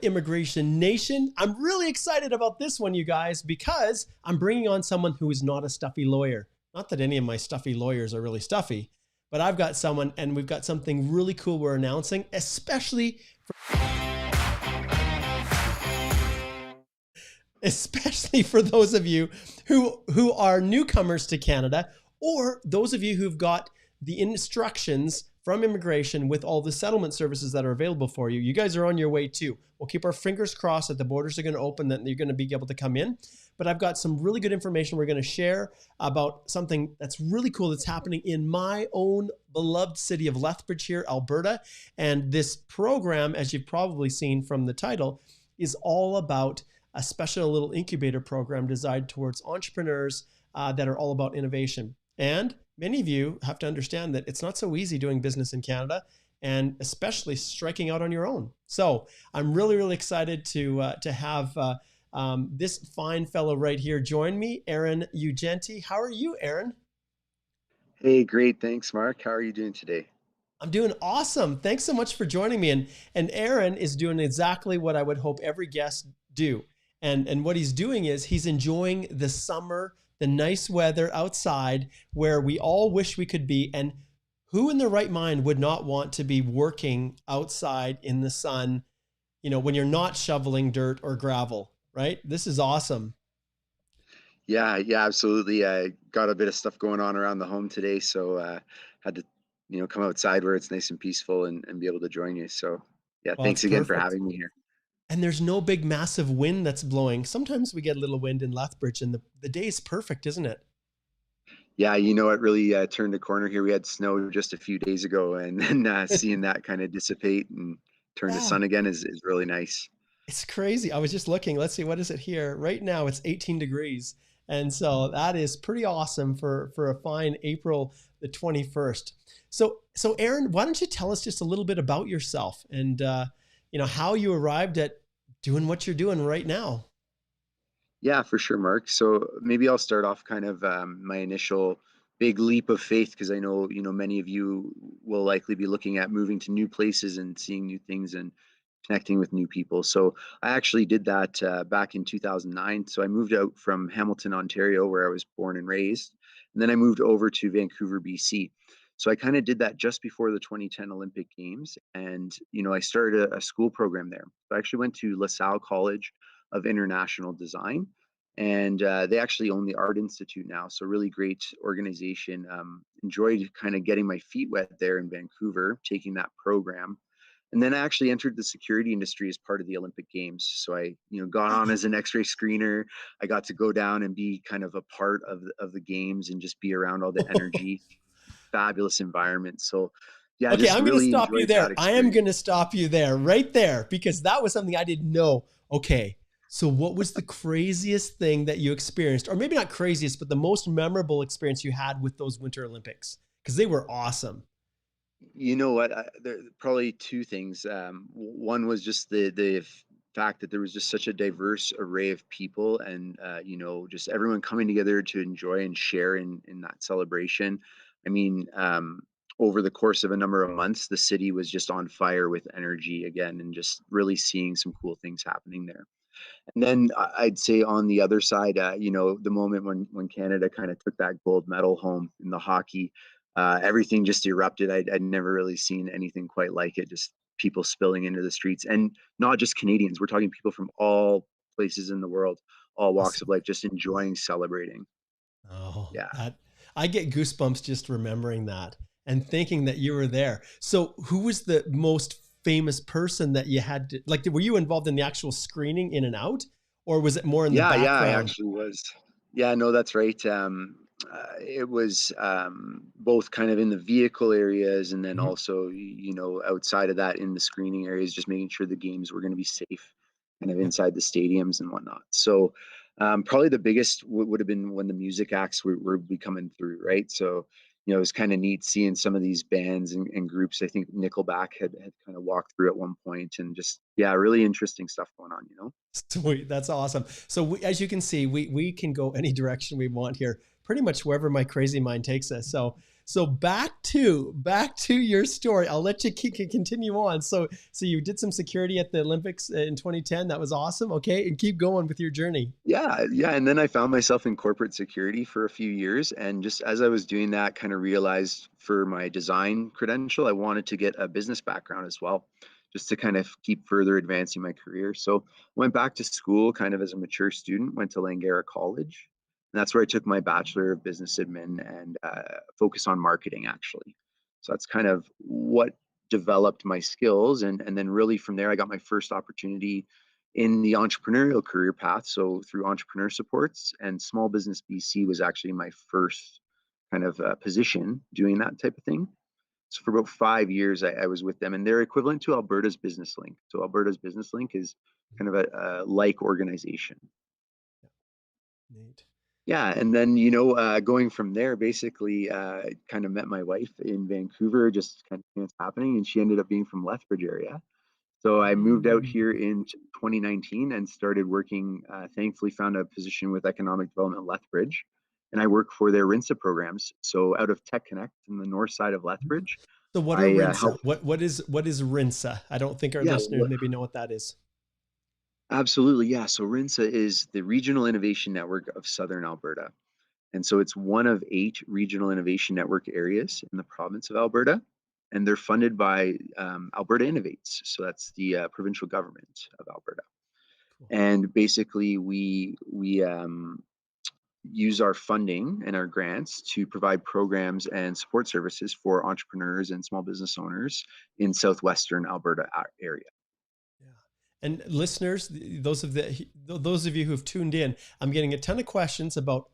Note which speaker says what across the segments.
Speaker 1: Immigration Nation. I'm really excited about this one, you guys, because I'm bringing on someone who is not a stuffy lawyer. Not that any of my stuffy lawyers are really stuffy, but I've got someone and we've got something really cool we're announcing, especially for those of you who are newcomers to Canada, or those of you who've got the instructions from immigration with all the settlement services that are available for you. You guys are on your way too. We'll keep our fingers crossed that the borders are going to open, that you're going to be able to come in. But I've got some really good information we're going to share about something that's really cool that's happening in my own beloved city of Lethbridge here, Alberta. And this program, as you've probably seen from the title, is all about a special little incubator program designed towards entrepreneurs that are all about innovation. And many of you have to understand that it's not so easy doing business in Canada, and especially striking out on your own. So I'm really, really excited to have this fine fellow right here join me, Erin Ugenti. How are you, Erin?
Speaker 2: Hey, great. Thanks, Mark. How are you doing today?
Speaker 1: I'm doing awesome. Thanks so much for joining me. And Erin is doing exactly what I would hope every guest do. And what he's doing is he's enjoying the summer, the nice weather outside where we all wish we could be. And who in their right mind would not want to be working outside in the sun, when you're not shoveling dirt or gravel, right? This is awesome.
Speaker 2: Yeah, absolutely. I got a bit of stuff going on around the home today, so had to, come outside where it's nice and peaceful and be able to join you. So, yeah,
Speaker 1: Well, it's
Speaker 2: thanks again for
Speaker 1: perfect.
Speaker 2: having me here.
Speaker 1: And there's no big massive wind that's blowing. Sometimes we get a little wind in Lethbridge and the day is perfect, isn't it?
Speaker 2: Yeah, it really turned a corner here. We had snow just a few days ago, and then seeing that kind of dissipate and turn to
Speaker 1: Yeah,
Speaker 2: sun again is really nice.
Speaker 1: it's crazy. I was just looking. Let's see, what is it here? Right now it's 18 degrees. And so that is pretty awesome for a fine April the 21st. So Erin, why don't you tell us just a little bit about yourself and how you arrived at doing what you're doing right now?
Speaker 2: Yeah, for sure, Mark. So maybe I'll start off kind of my initial big leap of faith because I know, many of you will likely be looking at moving to new places and seeing new things and connecting with new people. So I actually did that back in 2009. So I moved out from Hamilton, Ontario, where I was born and raised, and then I moved over to Vancouver, BC. So I kind of did that just before the 2010 Olympic Games, and I started a school program there. So I actually went to LaSalle College of International Design, and they actually own the Art Institute now. So really great organization. Enjoyed kind of getting my feet wet there in Vancouver, taking that program, and then I actually entered the security industry as part of the Olympic Games. So I, got on
Speaker 1: Oh,
Speaker 2: as an X-ray screener. I got to go down and be kind of a part of the games and just be around all the energy, fabulous environment. So yeah,
Speaker 1: okay,
Speaker 2: just
Speaker 1: I'm going to
Speaker 2: really
Speaker 1: stop you
Speaker 2: enjoyed that
Speaker 1: there. I am going to
Speaker 2: experience.
Speaker 1: stop you there, right there, because that was something I didn't know. Okay, so what was the craziest thing that you experienced, or maybe not craziest, but the most memorable experience you had with those Winter Olympics? Because they were awesome.
Speaker 2: You know what? There probably two things. One was just the fact that there was just such a diverse array of people, and just everyone coming together to enjoy and share in that celebration. I mean, over the course of a number of months, the city was just on fire with energy again, and just really seeing some cool things happening there. And then I'd say on the other side, the moment when Canada kind of took that gold medal home in the hockey, everything just erupted. I'd never really seen anything quite like it. Just people spilling into the streets, and not just Canadians. We're talking people from all places in the world, all walks of
Speaker 1: Awesome.
Speaker 2: life, just enjoying, celebrating.
Speaker 1: Oh,
Speaker 2: Yeah.
Speaker 1: that I get goosebumps just remembering that and thinking that you were there. So, who was the most famous person that you had to, like, were you involved in the actual screening in and out, or was it more in the
Speaker 2: Yeah, I
Speaker 1: background?
Speaker 2: actually was. Yeah, no, that's right. It was both kind of in the vehicle areas and then
Speaker 1: Mhm.
Speaker 2: also, outside of that in the screening areas, just making sure the games were going to be safe kind of
Speaker 1: Yeah.
Speaker 2: inside the stadiums and whatnot. So probably the biggest would have been when the music acts were be coming through, right? So, it was kind of neat seeing some of these bands and groups. I think Nickelback had kind of walked through at one point and just, yeah, really interesting stuff going on.
Speaker 1: Sweet. That's awesome. So as you can see, we can go any direction we want here. pretty much wherever my crazy mind takes us. So back to your story. I'll let you continue on. So you did some security at the Olympics in 2010. That was awesome. Okay, and keep going with your journey.
Speaker 2: Yeah, yeah. And then I found myself in corporate security for a few years. And just as I was doing that, kind of realized for my design credential, I wanted to get a business background as well, just to kind of keep further advancing my career. So went back to school kind of as a mature student, went to Langara College. And that's where I took my Bachelor of Business Admin and focus on marketing, actually. So that's kind of what developed my skills. And then really from there, I got my first opportunity in the entrepreneurial career path. So through entrepreneur supports, and Small Business BC was actually my first kind of position doing that type of thing. So for about 5 years, I was with them, and they're equivalent to Alberta's Business Link. So Alberta's Business Link is kind of a like organization.
Speaker 1: Neat.
Speaker 2: Yeah, and then going from there, basically, kind of met my wife in Vancouver, just kind of chance happening, and she ended up being from Lethbridge area. So I moved out here in 2019 and started working. Thankfully, found a position with Economic Development Lethbridge, and I work for their RINSA programs. So out of Tecconnect in the north side of Lethbridge,
Speaker 1: So what are
Speaker 2: I
Speaker 1: RINSA?
Speaker 2: help.
Speaker 1: What is RINSA? I don't think our
Speaker 2: Yeah,
Speaker 1: listeners maybe know what that is.
Speaker 2: absolutely. Yeah. So RINSA is the Regional Innovation Network of Southern Alberta. And so it's one of 8 regional innovation network areas in the province of Alberta. And they're funded by Alberta Innovates. So that's the provincial government of Alberta.
Speaker 1: Cool.
Speaker 2: And basically, we use our funding and our grants to provide programs and support services for entrepreneurs and small business owners in southwestern Alberta area.
Speaker 1: Yeah. And listeners, those of you who've tuned in, I'm getting a ton of questions about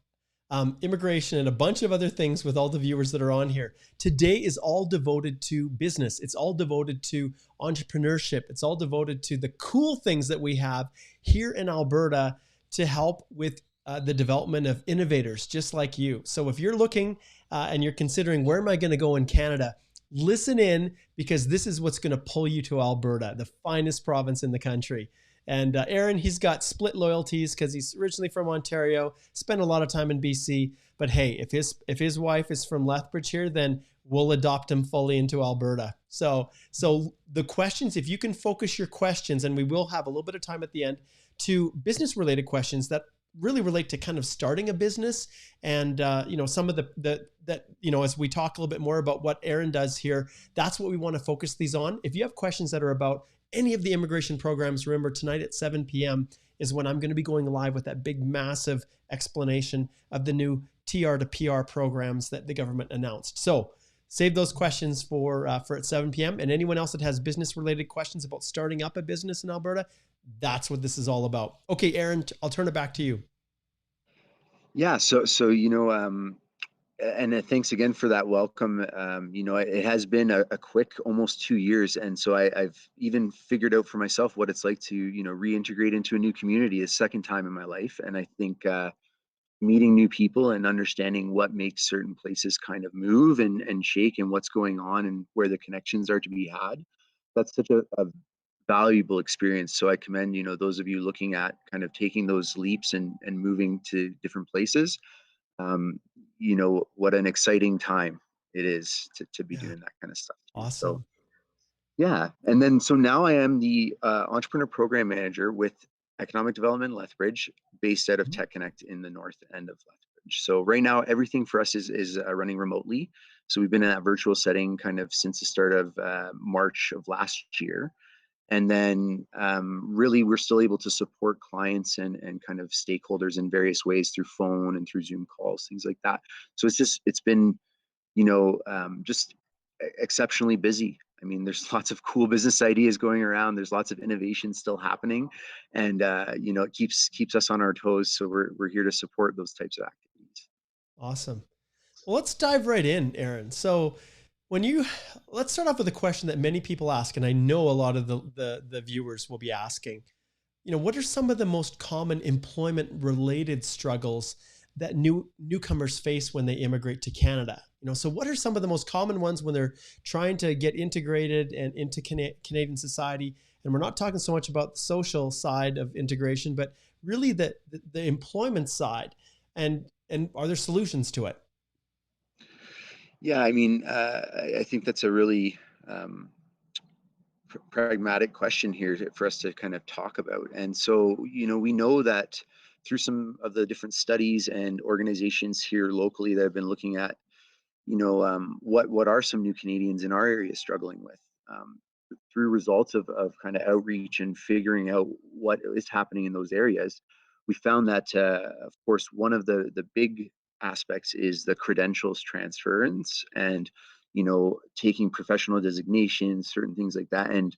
Speaker 1: immigration and a bunch of other things with all the viewers that are on here. Today is all devoted to business. It's all devoted to entrepreneurship. It's all devoted to the cool things that we have here in Alberta to help with the development of innovators just like you. So if you're looking and you're considering, where am I going to go in Canada? Listen in, because this is what's going to pull you to Alberta, the finest province in the country. And Erin, he's got split loyalties because he's originally from Ontario, spent a lot of time in BC. But hey, if his wife is from Lethbridge here, then we'll adopt him fully into Alberta. So the questions, if you can focus your questions, and we will have a little bit of time at the end, to business related questions that really relate to kind of starting a business, and some of the as we talk a little bit more about what Erin does here, that's what we want to focus these on. If you have questions that are about any of the immigration programs, remember tonight at 7 p.m. is when I'm going to be going live with that big, massive explanation of the new TR to PR programs that the government announced. So save those questions for at 7 p.m. And anyone else that has business related questions about starting up a business in Alberta, that's what this is all about. Okay, Erin, I'll turn it back to you.
Speaker 2: Yeah. So and thanks again for that welcome. It has been a quick almost 2 years, and so I've even figured out for myself what it's like to reintegrate into a new community a second time in my life. And I think meeting new people and understanding what makes certain places kind of move and shake, and what's going on and where the connections are to be had, that's such a valuable experience. So I commend those of you looking at kind of taking those leaps and moving to different places. um, what an exciting time it is to be
Speaker 1: Yeah.
Speaker 2: doing that kind of stuff too. So
Speaker 1: Awesome.
Speaker 2: yeah, and then so now I am the entrepreneur program manager with Economic Development Lethbridge, based out of Tecconnect in the north end of Lethbridge. So right now everything for us is running remotely. So we've been in that virtual setting kind of since the start of March of last year. And then really we're still able to support clients and kind of stakeholders in various ways through phone and through Zoom calls, things like that. So it's been just exceptionally busy. I mean, there's lots of cool business ideas going around. There's lots of innovation still happening, and it keeps us on our toes. So we're here to support those types of activities.
Speaker 1: Awesome. Well, let's dive right in, Erin. So let's start off with a question that many people ask, and I know a lot of the viewers will be asking, what are some of the most common employment related struggles that newcomers face when they immigrate to Canada? So what are some of the most common ones when they're trying to get integrated and into Canadian society? And we're not talking so much about the social side of integration, but really the employment side. And and are there solutions to it?
Speaker 2: Yeah, I mean, I think that's a really um, pragmatic question here for us to kind of talk about. And so, we know that through some of the different studies and organizations here locally that have been looking at, what are some new Canadians in our area struggling with? Through results of kind of outreach and figuring out what is happening in those areas, we found that, of course, one of the big aspects is the credentials transference and taking professional designations, certain things like that, and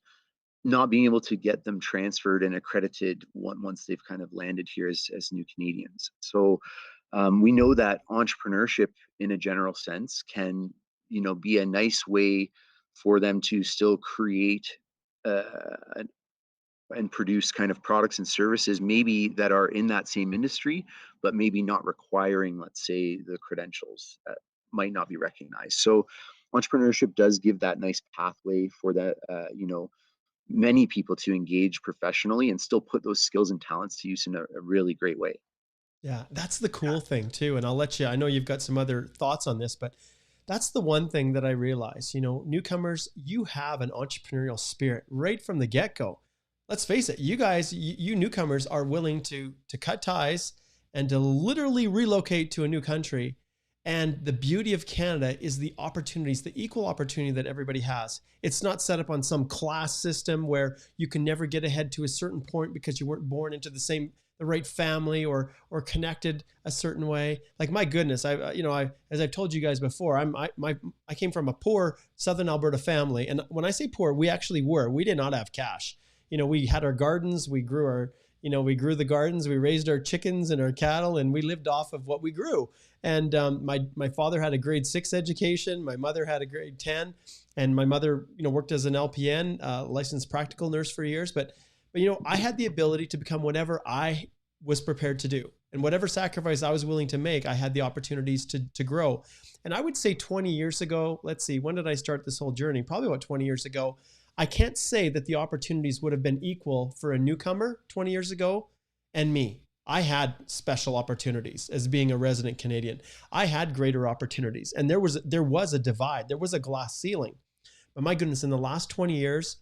Speaker 2: not being able to get them transferred and accredited once they've kind of landed here as new Canadians. So we know that entrepreneurship, in a general sense, can be a nice way for them to still create uh, and produce kind of products and services maybe that are in that same industry, but maybe not requiring, let's say, the credentials that might not be recognized. So entrepreneurship does give that nice pathway for that, many people to engage professionally and still put those skills and talents to use in a really great way.
Speaker 1: Yeah, that's the cool thing too. And I'll let you, I know you've got some other thoughts on this, but that's the one thing that I realize, newcomers, you have an entrepreneurial spirit right from the get-go. Let's face it, you guys, you newcomers are willing to cut ties and to literally relocate to a new country. And the beauty of Canada is the opportunities, the equal opportunity that everybody has. It's not set up on some class system where you can never get ahead to a certain point because you weren't born into the right family or connected a certain way. Like, my goodness, as I've told you guys before, I came from a poor Southern Alberta family, and when I say poor, we did not have cash. We had our gardens, we grew the gardens, we raised our chickens and our cattle, and we lived off of what we grew. And my father had a grade 6 education, my mother had a grade 10, and my mother worked as an LPN, licensed practical nurse for years. But I had the ability to become whatever I was prepared to do. And whatever sacrifice I was willing to make, I had the opportunities to grow. And I would say 20 years ago, let's see, when did I start this whole journey? Probably about 20 years ago. I can't say that the opportunities would have been equal for a newcomer 20 years ago and me. I had special opportunities as being a resident Canadian. I had greater opportunities, and there was a divide. There was a glass ceiling. But my goodness, in the last 20 years,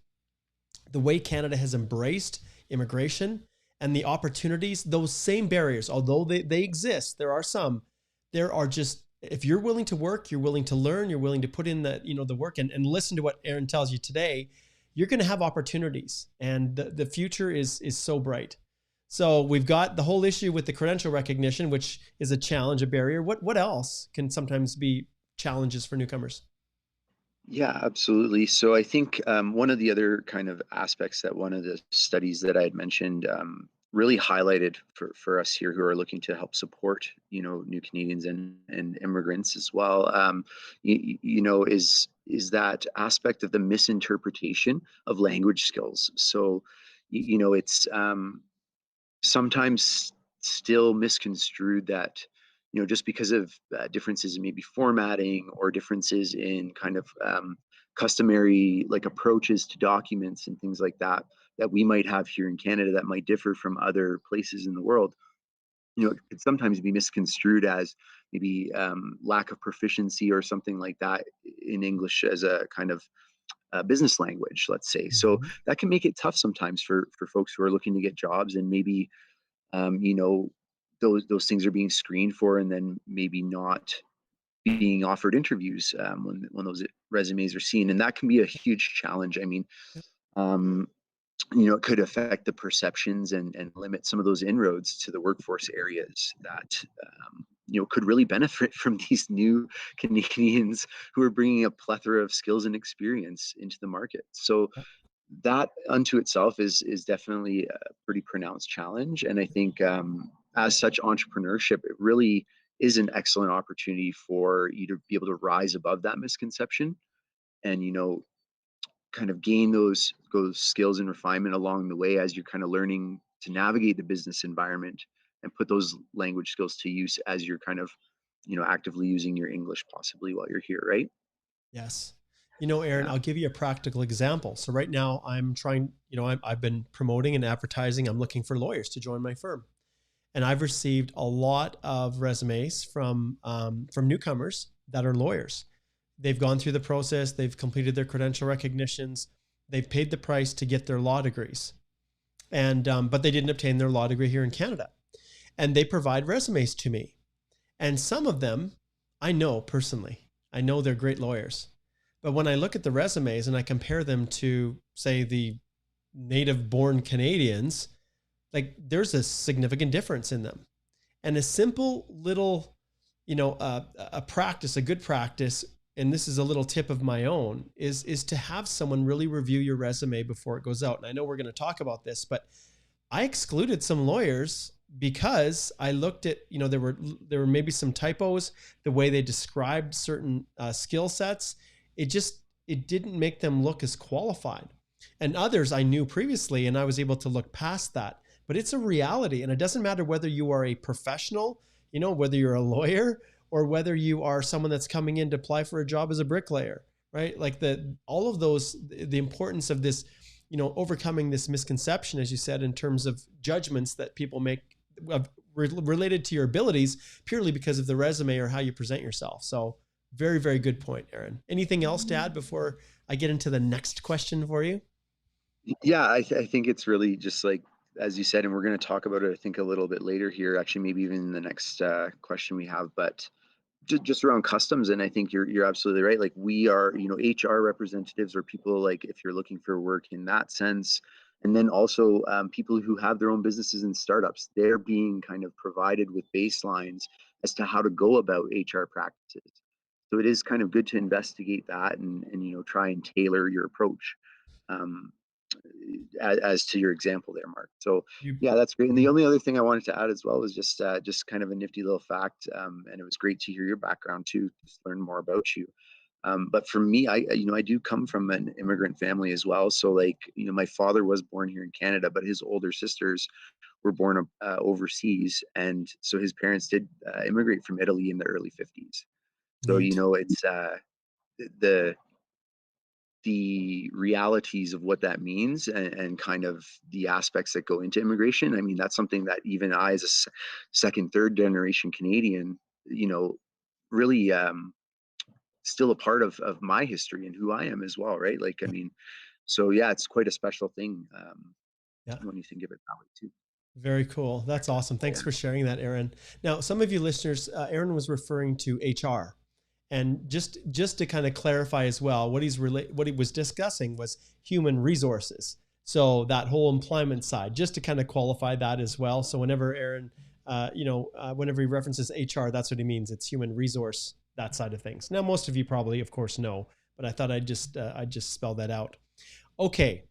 Speaker 1: the way Canada has embraced immigration and the opportunities, those same barriers, although they exist, there are just, if you're willing to work, you're willing to learn, you're willing to put in the work and listen to what Erin tells you today, you're going to have opportunities, and the future is so bright. So we've got the whole issue with the credential recognition, which is a challenge, a barrier. What else can sometimes be challenges for newcomers?
Speaker 2: Yeah, absolutely. So I think one of the other kind of aspects that one of the studies that I had mentioned really highlighted for us here who are looking to help support, new Canadians and immigrants as well, is that aspect of the misinterpretation of language skills. So, it's sometimes still misconstrued that just because of differences in maybe formatting or differences in kind of customary like approaches to documents and things like that that we might have here in Canada that might differ from other places in the world, it could sometimes be misconstrued as maybe lack of proficiency or something like that in English as a kind of business language, let's say. So
Speaker 1: Mhm.
Speaker 2: that can make it tough sometimes for folks who are looking to get jobs and maybe um, you know, those things are being screened for, and then maybe not being offered interviews when those resumes are seen, and that can be a huge challenge. I mean, um, it could affect the perceptions and limit some of those inroads to the workforce areas that could really benefit from these new Canadians who are bringing a plethora of skills and experience into the market. So that unto itself is definitely a pretty pronounced challenge, and I think as such, entrepreneurship, it really is an excellent opportunity for you to be able to rise above that misconception and kind of gain those skills and refinement along the way as you're kind of learning to navigate the business environment and put those language skills to use as you're kind of actively using your English possibly while you're here, right?
Speaker 1: Yes. Erin,
Speaker 2: Yeah.
Speaker 1: I'll give you a practical example. So right now I'm trying, I've been promoting and advertising. I'm looking for lawyers to join my firm. And I've received a lot of resumes from newcomers that are lawyers. They've gone through the process. They've completed their credential recognitions. They've paid the price to get their law degrees. And, but they didn't obtain their law degree here in Canada. And they provide resumes to me. And some of them I know personally. I know they're great lawyers. But when I look at the resumes and I compare them to, say, the native born Canadians, like there's a significant difference in them. And a simple little, a practice, a good practice, and this is a little tip of my own, is to have someone really review your resume before it goes out. And I know we're going to talk about this, but I excluded some lawyers because I looked at, there were maybe some typos, the way they described certain skill sets. It didn't make them look as qualified. And others I knew previously, and I was able to look past that. But it's a reality, and it doesn't matter whether you are a professional, whether you're a lawyer or whether you are someone that's coming in to apply for a job as a bricklayer, right? Like all of those, the importance of this, overcoming this misconception, as you said, in terms of judgments that people make related to your abilities purely because of the resume or how you present yourself. So very, very good point, Erin. Anything else to add before I get into the next question for you?
Speaker 2: Yeah, I think it's really just like, as you said, and we're going to talk about it, I think, a little bit later here, actually, maybe even in the next question we have, but just around customs. And I think you're absolutely right. Like we are, HR representatives or people, like if you're looking for work in that sense, and then also people who have their own businesses and startups, they're being kind of provided with baselines as to how to go about HR practices. So it is kind of good to investigate that and try and tailor your approach. Um, as to your example there, Mark. So
Speaker 1: You,
Speaker 2: yeah, that's great. And the only other thing I wanted to add as well was just kind of a nifty little fact, and it was great to hear your background too, just learn more about you. But for me, I do come from an immigrant family as well. So like, my father was born here in Canada, but his older sisters were born overseas, and so his parents did immigrate from Italy in the early 50s. So
Speaker 1: neat.
Speaker 2: it's the realities of what that means and kind of the aspects that go into immigration. I mean, that's something that even I, as a second, third generation Canadian, you know, really still a part of my history and who I am as well, right? Like, I mean, so yeah, it's quite a special thing
Speaker 1: Yeah.
Speaker 2: when you think of it that way too.
Speaker 1: Very cool. That's awesome. Thanks for sharing that, Erin. Now, some of you listeners, Erin was referring to HR. And just to kind of clarify as well, what he was discussing was human resources. So that whole employment side, just to kind of qualify that as well. So whenever Erin, whenever he references HR, that's what he means. It's human resource, that side of things. Now, most of you probably, of course, know, but I thought I'd just spell that out. Okay,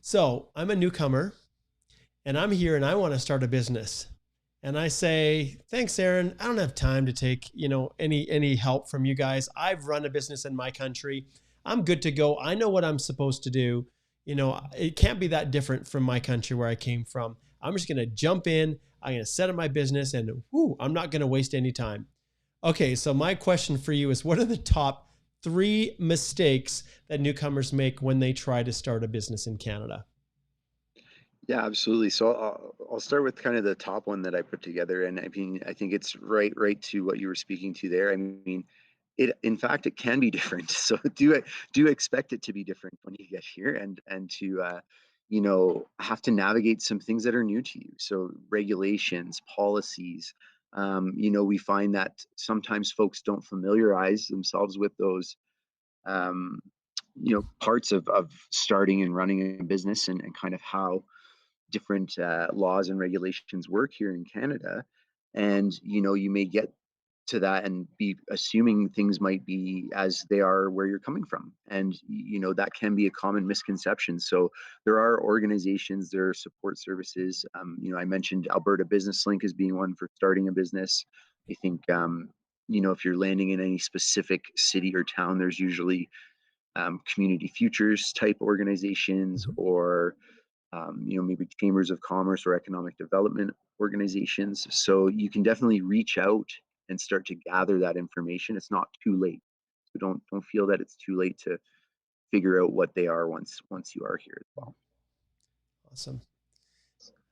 Speaker 1: so I'm a newcomer, and I'm here, and I want to start a business. And I say, thanks, Erin. I don't have time to take, any help from you guys. I've run a business in my country. I'm good to go. I know what I'm supposed to do. It can't be that different from my country where I came from. I'm just going to jump in. I'm going to set up my business and I'm not going to waste any time. Okay. So my question for you is, what are the top 3 mistakes that newcomers make when they try to start a business in Canada?
Speaker 2: Yeah, absolutely. So I'll start with kind of the top one that I put together, and I mean, I think it's right to what you were speaking to there. I mean, in fact it can be different. So do expect it to be different when you get here, and to have to navigate some things that are new to you. So regulations, policies. We find that sometimes folks don't familiarize themselves with those parts of starting and running a business and kind of how different laws and regulations work here in Canada. And, you may get to that and be assuming things might be as they are where you're coming from. And, that can be a common misconception. So there are organizations, there are support services. I mentioned Alberta Business Link as being one for starting a business. I think, if you're landing in any specific city or town, there's usually community futures type organizations
Speaker 1: Mhm.
Speaker 2: or maybe chambers of commerce or economic development organizations. So you can definitely reach out and start to gather that information. It's not too late. So don't feel that it's too late to figure out what they are once you are here as well.
Speaker 1: Awesome.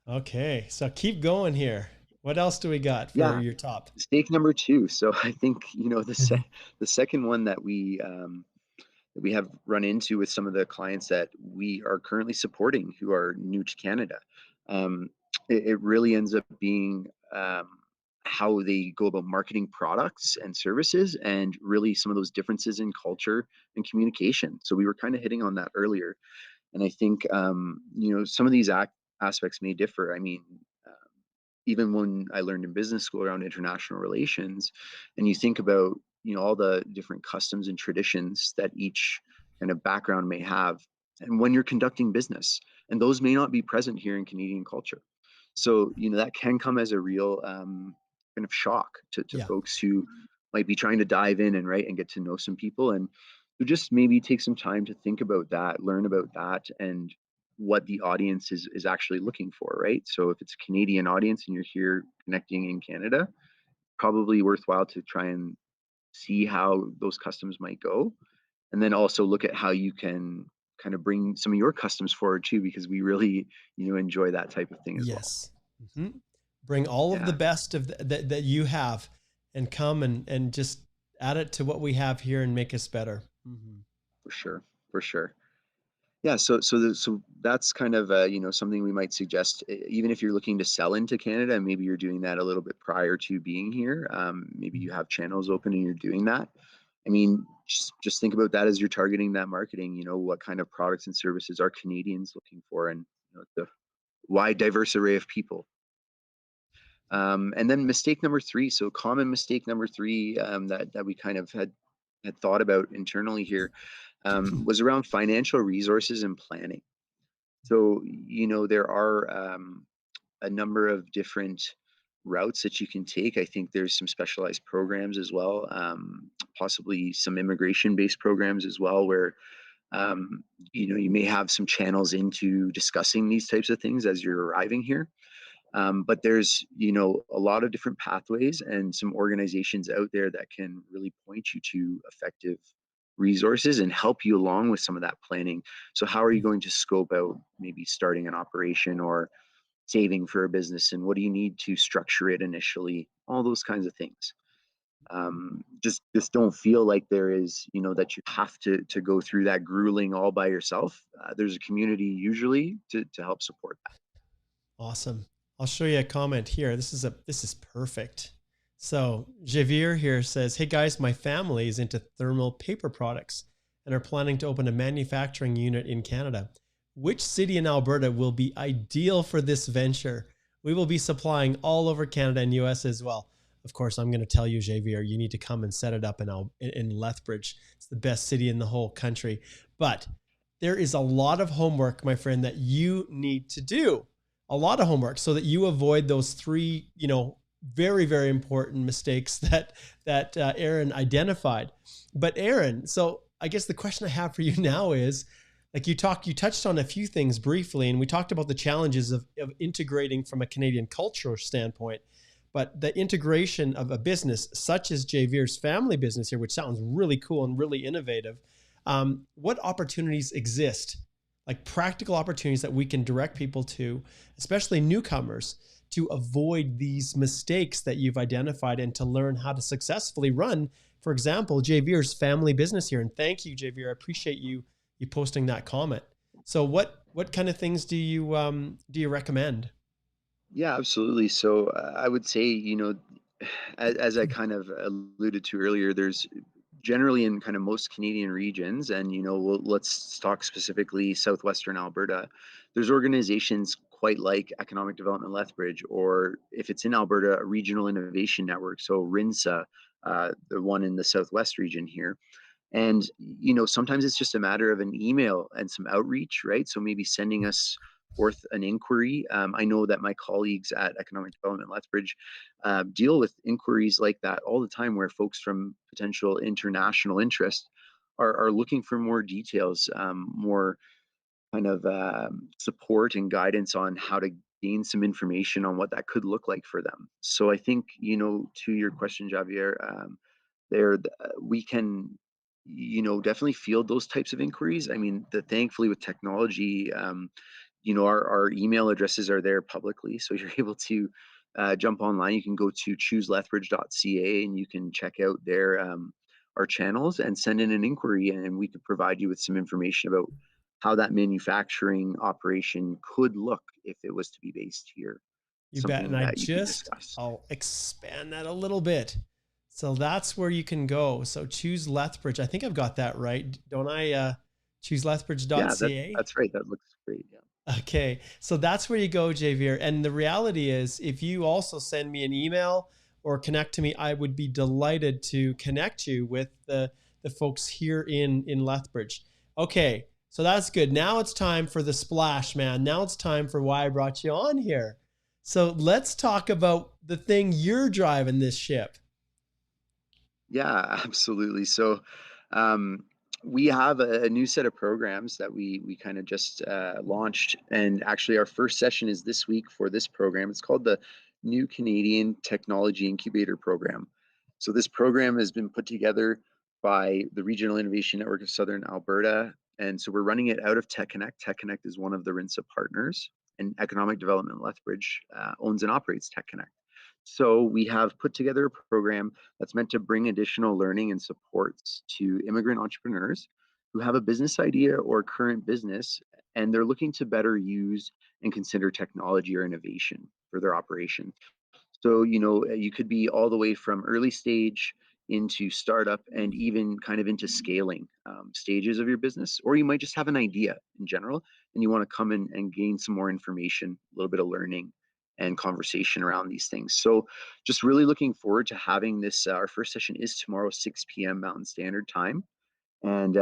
Speaker 1: Okay. So keep going here. What else do we got for
Speaker 2: Yeah,
Speaker 1: your top?
Speaker 2: mistake number two. So I think, the second one that we have run into with some of the clients that we are currently supporting who are new to Canada. Um, it really ends up being how they go about marketing products and services, and really some of those differences in culture and communication. So we were kind of hitting on that earlier, and I think some of these aspects may differ. I mean, um, even when I learned in business school around international relations, and you think about all the different customs and traditions that each kind of background may have, and when you're conducting business, and those may not be present here in Canadian culture. So that can come as a real kind of shock to
Speaker 1: Yeah.
Speaker 2: folks who might be trying to dive in and get to know some people, and so just maybe take some time to think about that, learn about that, and what the audience is actually looking for, right? So if it's a Canadian audience and you're here connecting in Canada, probably worthwhile to try and see how those customs might go. And then also look at how you can kind of bring some of your customs forward too, because we really, enjoy that type of thing as well.
Speaker 1: Yes. Bring all of the
Speaker 2: Yeah,
Speaker 1: best of that you have, and come and just add it to what we have here and make us better.
Speaker 2: for sure. For sure. Yeah, so that's kind of something we might suggest, even if you're looking to sell into Canada, and maybe you're doing that a little bit prior to being here. Maybe you have channels open and you're doing that. I mean, just think about that as you're targeting that marketing. What kind of products and services are Canadians looking for, and the wide diverse array of people. And then mistake number three. So common mistake number three that we kind of had thought about internally here was around financial resources and planning. So, there are a number of different routes that you can take. I think there's some specialized programs as well, possibly some immigration based programs as well, where, you may have some channels into discussing these types of things as you're arriving here. But there's, a lot of different pathways and some organizations out there that can really point you to effective resources and help you along with some of that planning. So how are you going to scope out maybe starting an operation or saving for a business, and what do you need to structure it initially? All those kinds of things. Just don't feel like there is, that you have to go through that grueling all by yourself. There's a community usually to help support that.
Speaker 1: Awesome. I'll show you a comment here. This is perfect. So Javier here says, "Hey guys, my family is into thermal paper products and are planning to open a manufacturing unit in Canada. Which city in Alberta will be ideal for this venture? We will be supplying all over Canada and US as well." Of course, I'm going to tell you, Javier, you need to come and set it up in Lethbridge. It's the best city in the whole country. But there is a lot of homework, my friend, that you need to do, a lot of homework, so that you avoid those three, very, very important mistakes that Erin identified. But Erin, so I guess the question I have for you now is, like you touched on a few things briefly, and we talked about the challenges of integrating from a Canadian cultural standpoint. But the integration of a business such as Javier's family business here, which sounds really cool and really innovative, what opportunities exist, like practical opportunities that we can direct people to, especially newcomers, to avoid these mistakes that you've identified and to learn how to successfully run, for example, Javier's family business here. And thank you, Javier. I appreciate you posting that comment. So what kind of things do you recommend?
Speaker 2: Yeah, absolutely. So I would say, as I kind of alluded to earlier, there's generally in kind of most Canadian regions, and let's talk specifically southwestern Alberta. There's organizations quite like Economic Development Lethbridge, or if it's in Alberta, a Regional Innovation Network. So RINSA, the one in the southwest region here. And sometimes it's just a matter of an email and some outreach, right? So maybe sending us forth an inquiry. I know that my colleagues at Economic Development Lethbridge deal with inquiries like that all the time, where folks from potential international interest are looking for more details, more kind of support and guidance on how to gain some information on what that could look like for them. So I think, to your question, Javier, we can, definitely field those types of inquiries. I mean, thankfully with technology, our email addresses are there publicly, so you're able to jump online. You can go to chooselethbridge.ca and you can check out their our channels and send in an inquiry, and we could provide you with some information about how that manufacturing operation could look if it was to be based here.
Speaker 1: You bet. And
Speaker 2: Something
Speaker 1: I
Speaker 2: that you could
Speaker 1: just,
Speaker 2: discuss.
Speaker 1: I'll expand that a little bit. So that's where you can go. So choose Lethbridge. I think I've got that right. Don't I?
Speaker 2: Yeah,
Speaker 1: Chooselethbridge.ca.
Speaker 2: that's right. That looks great. Yeah.
Speaker 1: Okay. So that's where you go, Javier. And the reality is, if you also send me an email or connect to me, I would be delighted to connect you with the folks here in Lethbridge. Okay. So that's good. Now it's time for the splash, man. Now it's time for why I brought you on here. So let's talk about the thing you're driving this ship.
Speaker 2: Yeah, absolutely. So, um, we have a new set of programs that we kind of just launched, and actually, our first session is this week for this program. It's called the New Canadian Technology Incubator Program. So, this program has been put together by the Regional Innovation Network of Southern Alberta, and so we're running it out of Tecconnect. Tecconnect is one of the RINSA partners, and Economic Development Lethbridge owns and operates Tecconnect. So we have put together a program that's meant to bring additional learning and supports to immigrant entrepreneurs who have a business idea or current business, and they're looking to better use and consider technology or innovation for their operation. So, you could be all the way from early stage into startup and even kind of into scaling stages of your business, or you might just have an idea in general and you want to come in and gain some more information, a little bit of learning and conversation around these things. So, just really looking forward to having this. Our first session is tomorrow, 6 p.m. Mountain Standard Time, and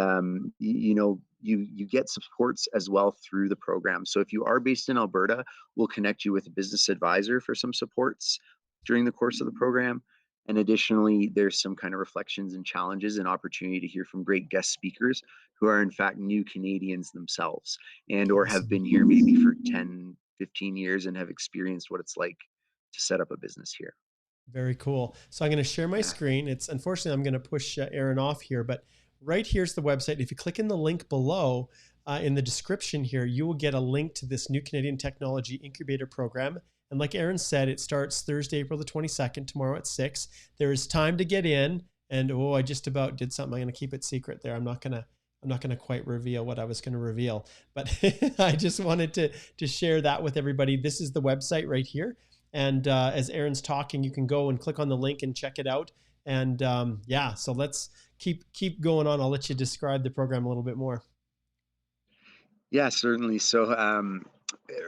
Speaker 2: you get supports as well through the program. So if you are based in Alberta, we'll connect you with a business advisor for some supports during the course of the program. And additionally, there's some kind of reflections and challenges and opportunity to hear from great guest speakers who are in fact new Canadians themselves, and or have
Speaker 1: Awesome.
Speaker 2: been here maybe for 10, 15 years and have experienced what it's like to set up a business here.
Speaker 1: Very cool. So I'm going to share my
Speaker 2: Yeah.
Speaker 1: screen. It's unfortunately I'm going to push Erin off here, but right here's the website. If you click in the link below in the description here, you will get a link to this New Canadian Technology Incubator Program. And like Erin said, it starts Thursday, April the 22nd, tomorrow at 6. There is time to get in. And I just about did something. I'm going to keep it secret there. I'm not going to quite reveal what I was going to reveal, but I just wanted to share that with everybody. This is the website right here. And as Erin's talking, you can go and click on the link and check it out. And yeah, so let's keep going on. I'll let you describe the program a little bit more.
Speaker 2: Yeah, certainly. So,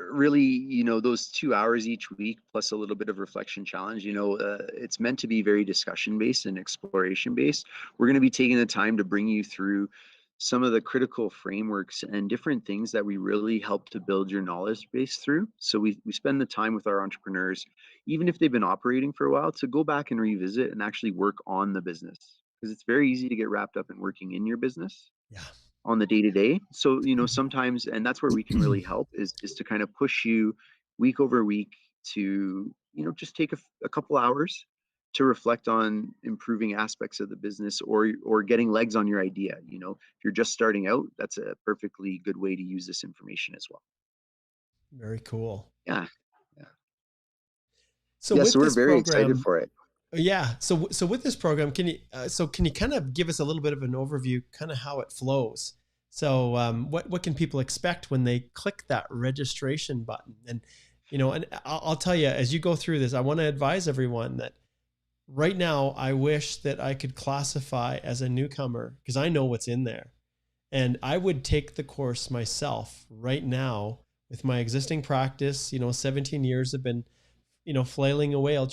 Speaker 2: really, those 2 hours each week plus a little bit of reflection challenge, it's meant to be very discussion based and exploration based. We're going to be taking the time to bring you through some of the critical frameworks and different things that we really help to build your knowledge base through. So we spend the time with our entrepreneurs, even if they've been operating for a while, to go back and revisit and actually work on the business. Because it's very easy to get wrapped up in working in your business
Speaker 1: Yeah.
Speaker 2: on the day to day. So, sometimes, and that's where we can really help is to kind of push you week over week to, just take a couple hours to reflect on improving aspects of the business or getting legs on your idea. If you're just starting out, that's a perfectly good way to use this information as well.
Speaker 1: Very cool.
Speaker 2: Yeah. Yeah.
Speaker 1: So
Speaker 2: Yeah. So
Speaker 1: with
Speaker 2: we're
Speaker 1: this
Speaker 2: very excited
Speaker 1: program,
Speaker 2: for it.
Speaker 1: yeah. So with this program, can you kind of give us a little bit of an overview, kind of how it flows? So what can people expect when they click that registration button? And I'll tell you, as you go through this, I want to advise everyone that right now I wish that I could classify as a newcomer because I know what's in there. And I would take the course myself right now with my existing practice. 17 years have been, flailing away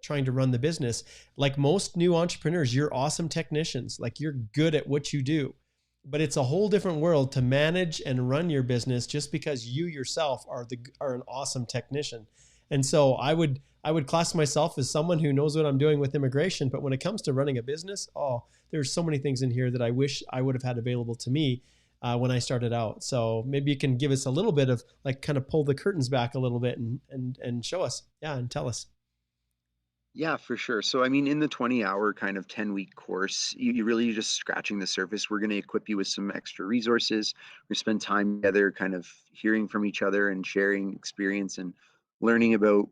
Speaker 1: trying to run the business. Like most new entrepreneurs, you're awesome technicians. Like you're good at what you do. But it's a whole different world to manage and run your business just because you yourself are an awesome technician. And so I would class myself as someone who knows what I'm doing with immigration. But when it comes to running a business, there's so many things in here that I wish I would have had available to me when I started out. So maybe you can give us a little bit of like kind of pull the curtains back a little bit and show us, yeah, and tell us.
Speaker 2: Yeah, for sure. So, I mean, in the 20-hour kind of 10-week course, you really just scratching the surface. We're going to equip you with some extra resources. We spend time together, kind of hearing from each other and sharing experience and learning about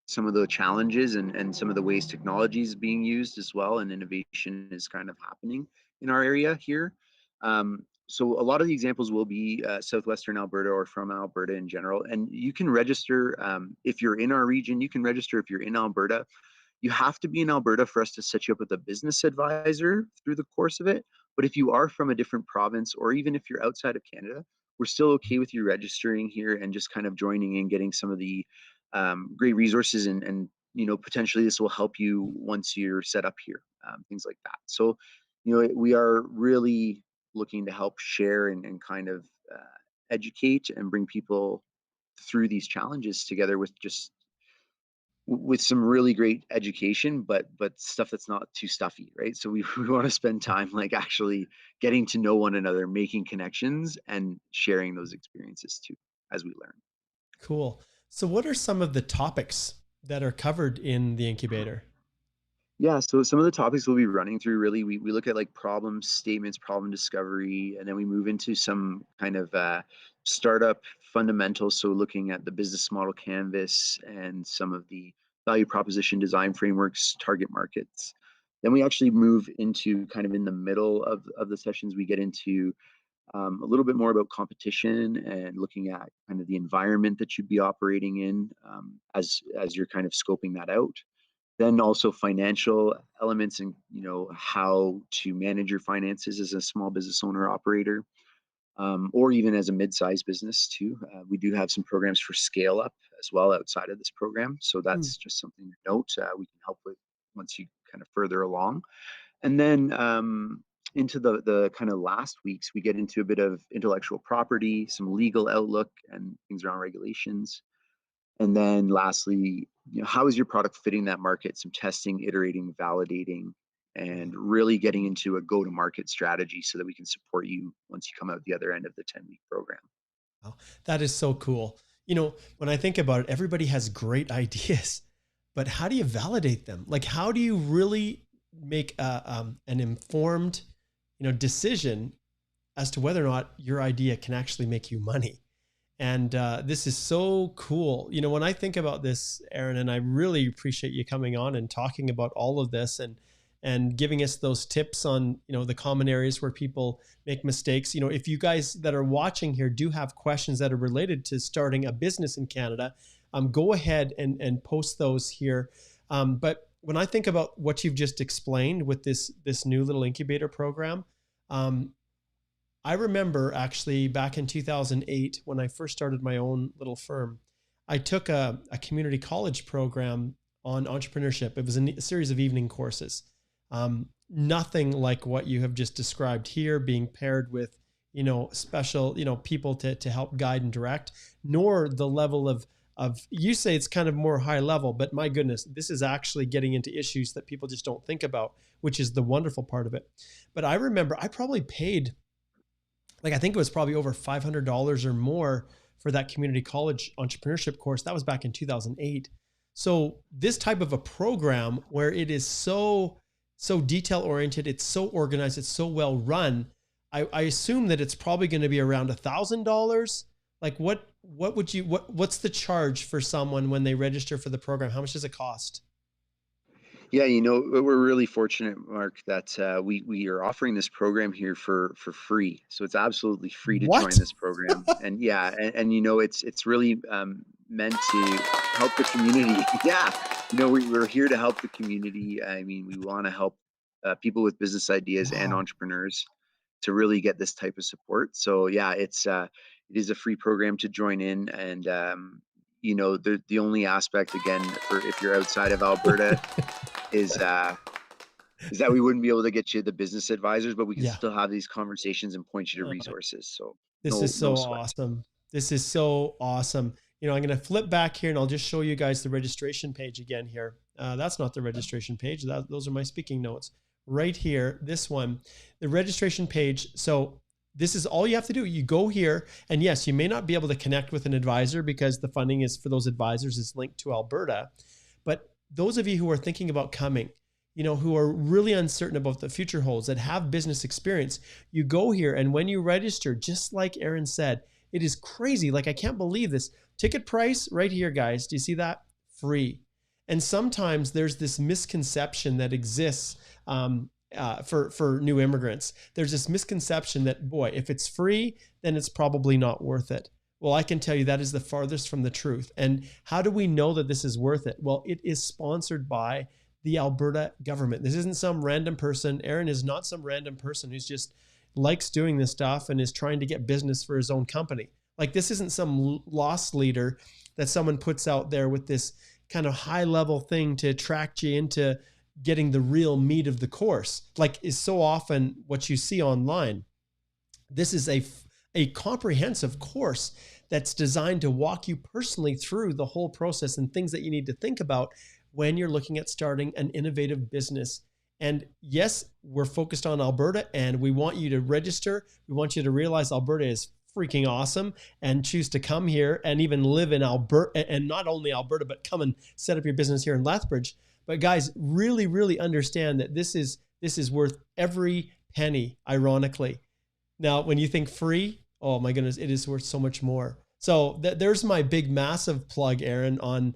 Speaker 2: some of the challenges and some of the ways technology is being used as well, and innovation is kind of happening in our area here. So a lot of the examples will be southwestern Alberta or from Alberta in general, and you can register if you're in our region. You can register if you're in Alberta. You have to be in Alberta for us to set you up with a business advisor through the course of it. But if you are from a different province, or even if you're outside of Canada, we're still okay with you registering here and just kind of joining in, getting some of the great resources, and potentially this will help you once you're set up here, things like that. So we are really looking to help share and kind of educate and bring people through these challenges together with some really great education, but stuff that's not too stuffy, right? So we want to spend time like actually getting to know one another, making connections, and sharing those experiences too as we learn.
Speaker 1: Cool. So what are some of the topics that are covered in the incubator?
Speaker 2: Yeah, so some of the topics we'll be running through, really, we look at like problem statements, problem discovery, and then we move into some kind of startup fundamentals. So looking at the business model canvas and some of the value proposition design frameworks, target markets. Then we actually move into kind of in the middle of the sessions, we get into a little bit more about competition and looking at kind of the environment that you'd be operating in, as you're kind of scoping that out. Then also financial elements, and how to manage your finances as a small business owner operator, or even as a mid-sized business too. We do have some programs for scale up as well outside of this program, so
Speaker 1: Hmm.
Speaker 2: that's just something to note. We can help with once you kind of further along. And then into the kind of last weeks, we get into a bit of intellectual property, some legal outlook, and things around regulations. And then lastly, how is your product fitting that market? Some testing, iterating, validating, and really getting into a go-to-market strategy so that we can support you once you come out the other end of the 10-week program.
Speaker 1: Wow, that is so cool. When I think about it, everybody has great ideas, but how do you validate them? Like, how do you really make an informed, decision as to whether or not your idea can actually make you money? And this is so cool. When I think about this, Erin, and I really appreciate you coming on and talking about all of this and giving us those tips on, the common areas where people make mistakes. If you guys that are watching here do have questions that are related to starting a business in Canada, go ahead and post those here. But when I think about what you've just explained with this new little incubator program, I remember actually back in 2008 when I first started my own little firm, I took a community college program on entrepreneurship. It was a series of evening courses. Nothing like what you have just described here, being paired with, special, people to help guide and direct, nor the level of you say it's kind of more high level, but my goodness, this is actually getting into issues that people just don't think about, which is the wonderful part of it. But I remember I probably paid, like, I think it was probably over $500 or more for that community college entrepreneurship course. That was back in 2008. So this type of a program where it is so detail oriented, it's so organized, it's so well run, I assume that it's probably going to be around $1,000. Like, what's the charge for someone when they register for the program? How much does it cost?
Speaker 2: Yeah, we're really fortunate, Mark, that we are offering this program here for free. So it's absolutely free to join
Speaker 1: What?
Speaker 2: this program. And yeah, and it's really meant to help the community. Yeah, we're here to help the community. I mean, we want to help people with business ideas and
Speaker 1: Wow.
Speaker 2: entrepreneurs to really get this type of support. So yeah, it is a free program to join in, and the only aspect, again, for if you're outside of Alberta, is that we wouldn't be able to get you the business advisors, but we can
Speaker 1: Yeah.
Speaker 2: still have these conversations and point you to
Speaker 1: Uh,
Speaker 2: resources. So
Speaker 1: This is
Speaker 2: no
Speaker 1: so
Speaker 2: sweat.
Speaker 1: awesome. This is so awesome. I'm going to flip back here and I'll just show you guys the registration page again here. That's not the registration page. Those are my speaking notes right here. This one, the registration page. So this is all you have to do. You go here, and yes, you may not be able to connect with an advisor because the funding is for those advisors is linked to Alberta. But those of you who are thinking about coming, who are really uncertain about the future holds, that have business experience, you go here. And when you register, just like Erin said, it is crazy. Like, I can't believe this. Ticket price right here, guys. Do you see that? Free. And sometimes there's this misconception that exists for new immigrants. There's this misconception that, boy, if it's free, then it's probably not worth it. Well, I can tell you that is the farthest from the truth. And how do we know that this is worth it? Well, it is sponsored by the Alberta government. This isn't some random person. Erin is not some random person who's just likes doing this stuff and is trying to get business for his own company. Like, this isn't some lost leader that someone puts out there with this kind of high level thing to attract you into getting the real meat of the course, like is so often what you see online. This is a comprehensive course that's designed to walk you personally through the whole process and things that you need to think about when you're looking at starting an innovative business. And yes, we're focused on Alberta, and we want you to register. We want you to realize Alberta is freaking awesome and choose to come here and even live in Alberta, and not only Alberta, but come and set up your business here in Lethbridge. But guys, really, really understand that this is worth every penny, ironically. Now, when you think free, oh my goodness, it is worth so much more. So there's my big, massive plug, Erin, on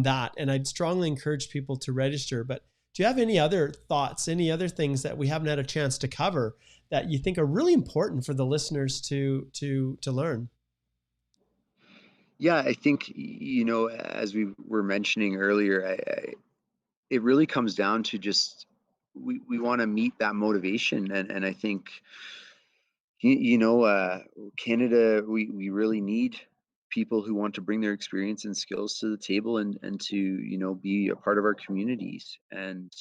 Speaker 1: that. And I'd strongly encourage people to register. But do you have any other thoughts, any other things that we haven't had a chance to cover that you think are really important for the listeners to learn?
Speaker 2: Yeah, I think, as we were mentioning earlier, it really comes down to just we want to meet that motivation, and I think Canada, we really need people who want to bring their experience and skills to the table, and to be a part of our communities, and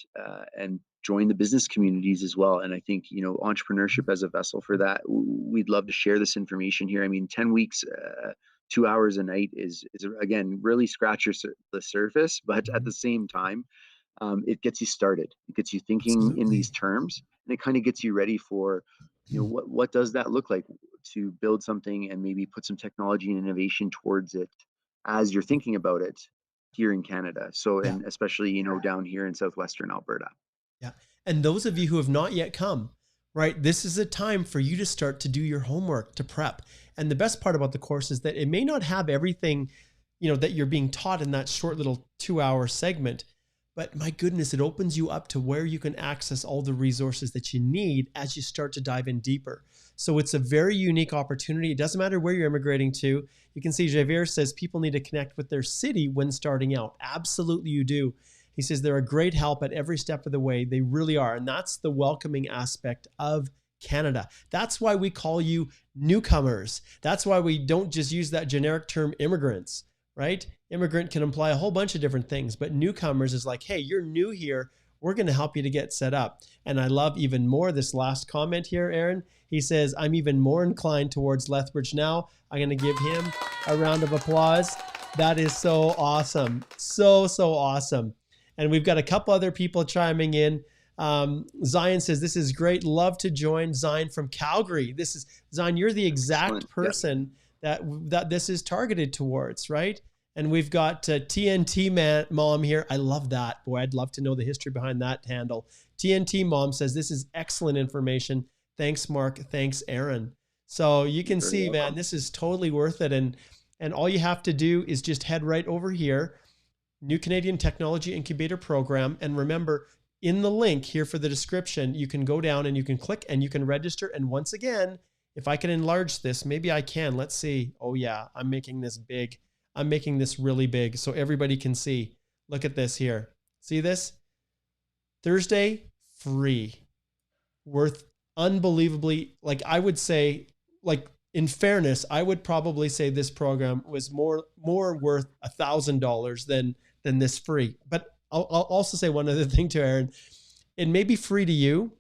Speaker 2: join the business communities as well. And I think entrepreneurship as a vessel for that. We'd love to share this information here. I mean, 10 weeks, 2 hours a night is again really scratch the surface, but at the same time, it gets you started. It gets you thinking
Speaker 1: Absolutely.
Speaker 2: in these terms, and it kind of gets you ready for what does that look like to build something and maybe put some technology and innovation towards it as you're thinking about it here in Canada. So,
Speaker 1: Yeah.
Speaker 2: and especially down here in southwestern Alberta.
Speaker 1: Yeah. And those of you who have not yet come, right, this is a time for you to start to do your homework, to prep. And the best part about the course is that it may not have everything, that you're being taught in that short little 2-hour segment, but my goodness, it opens you up to where you can access all the resources that you need as you start to dive in deeper. So it's a very unique opportunity. It doesn't matter where you're immigrating to. You can see Javier says people need to connect with their city when starting out. Absolutely, you do. He says they're a great help at every step of the way. They really are. And that's the welcoming aspect of Canada. That's why we call you newcomers. That's why we don't just use that generic term immigrants, right? Immigrant can imply a whole bunch of different things, but newcomers is like, hey, you're new here. We're going to help you to get set up. And I love even more this last comment here, Erin. He says, I'm even more inclined towards Lethbridge now. I'm going to give him a round of applause. That is so awesome. So awesome. And we've got a couple other people chiming in. Zion says, this is great. Love to join. Zion from Calgary. Zion, you're the exact person that this is targeted towards, right? And we've got TNT Mom here. I love that. Boy, I'd love to know the history behind that handle. TNT Mom says, this is excellent information. Thanks, Mark. Thanks, Erin. So you can see, man, this is totally worth it. And all you have to do is just head right over here, New Canadian Technology Incubator Program. And remember, in the link here for the description, you can go down and you can click and you can register. And once again, if I can enlarge this, maybe I can. Let's see. Oh yeah, I'm making this big. I'm making this really big so everybody can see. Look at this here. See this? Thursday, free. Worth unbelievably, like I would say, like in fairness, I would probably say this program was more worth $1,000 than this free. But I'll also say one other thing to Erin. It may be free to you,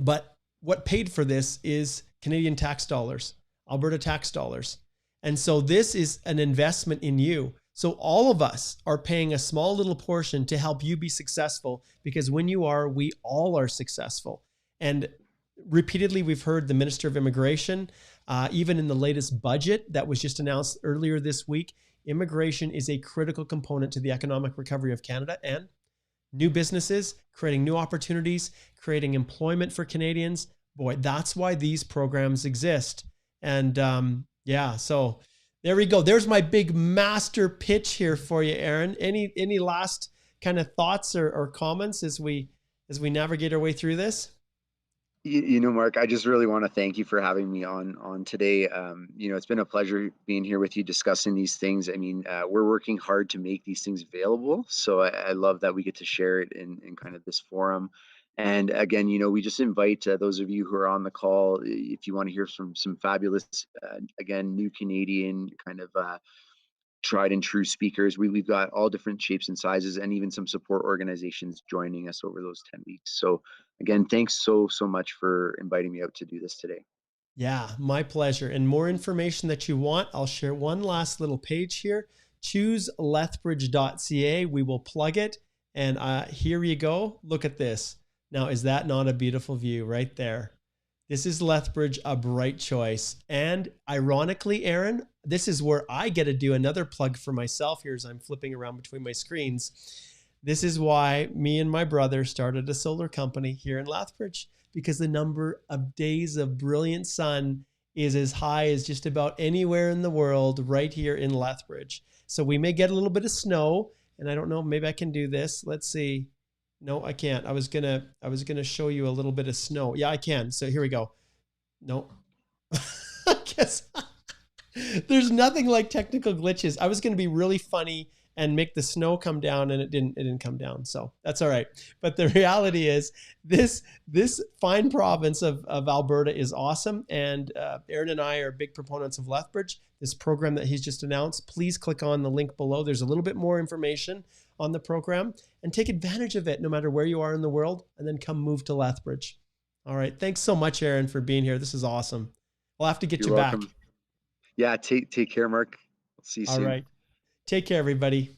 Speaker 1: but what paid for this is Canadian tax dollars, Alberta tax dollars. And so this is an investment in you. So all of us are paying a small little portion to help you be successful, because when you are, we all are successful. And repeatedly, we've heard the Minister of Immigration, even in the latest budget that was just announced earlier this week, immigration is a critical component to the economic recovery of Canada and new businesses, creating new opportunities, creating employment for Canadians. Boy, that's why these programs exist. And yeah, so There we go. There's my big master pitch here for you, Erin. Any last kind of thoughts or comments as we navigate our way through this?
Speaker 2: Mark, I just really want to thank you for having me on today. It's been a pleasure being here with you discussing these things. I mean, we're working hard to make these things available, so I love that we get to share it in kind of this forum. And again, we just invite those of you who are on the call, if you want to hear from some fabulous, again, new Canadian kind of tried and true speakers. We've got all different shapes and sizes, and even some support organizations joining us over those 10 weeks. So again, thanks so much for inviting me out to do this today.
Speaker 1: Yeah, my pleasure. And more information that you want, I'll share one last little page here. Choose lethbridge.ca. We will plug it. And here you go. Look at this. Now, is that not a beautiful view right there? This is Lethbridge, a bright choice. And ironically, Erin, this is where I get to do another plug for myself here as I'm flipping around between my screens. This is why me and my brother started a solar company here in Lethbridge, because the number of days of brilliant sun is as high as just about anywhere in the world right here in Lethbridge. So we may get a little bit of snow, and I don't know, maybe I can do this. Let's see. No, I can't. I was gonna show you a little bit of snow. Yeah, I can. So here we go. No, I guess there's nothing like technical glitches. I was gonna be really funny and make the snow come down, and it didn't come down. So that's all right. But the reality is this fine province of Alberta is awesome. And Erin and I are big proponents of Lethbridge, this program that he's just announced. Please click on the link below. There's a little bit more information on the program, and take advantage of it no matter where you are in the world, and then come move to Lethbridge. All right. Thanks so much, Erin, for being here. This is awesome. We'll have to get
Speaker 2: You're
Speaker 1: you
Speaker 2: welcome.
Speaker 1: back.
Speaker 2: Yeah, take care, Mark. I'll see you
Speaker 1: All
Speaker 2: soon.
Speaker 1: right. Take care, everybody.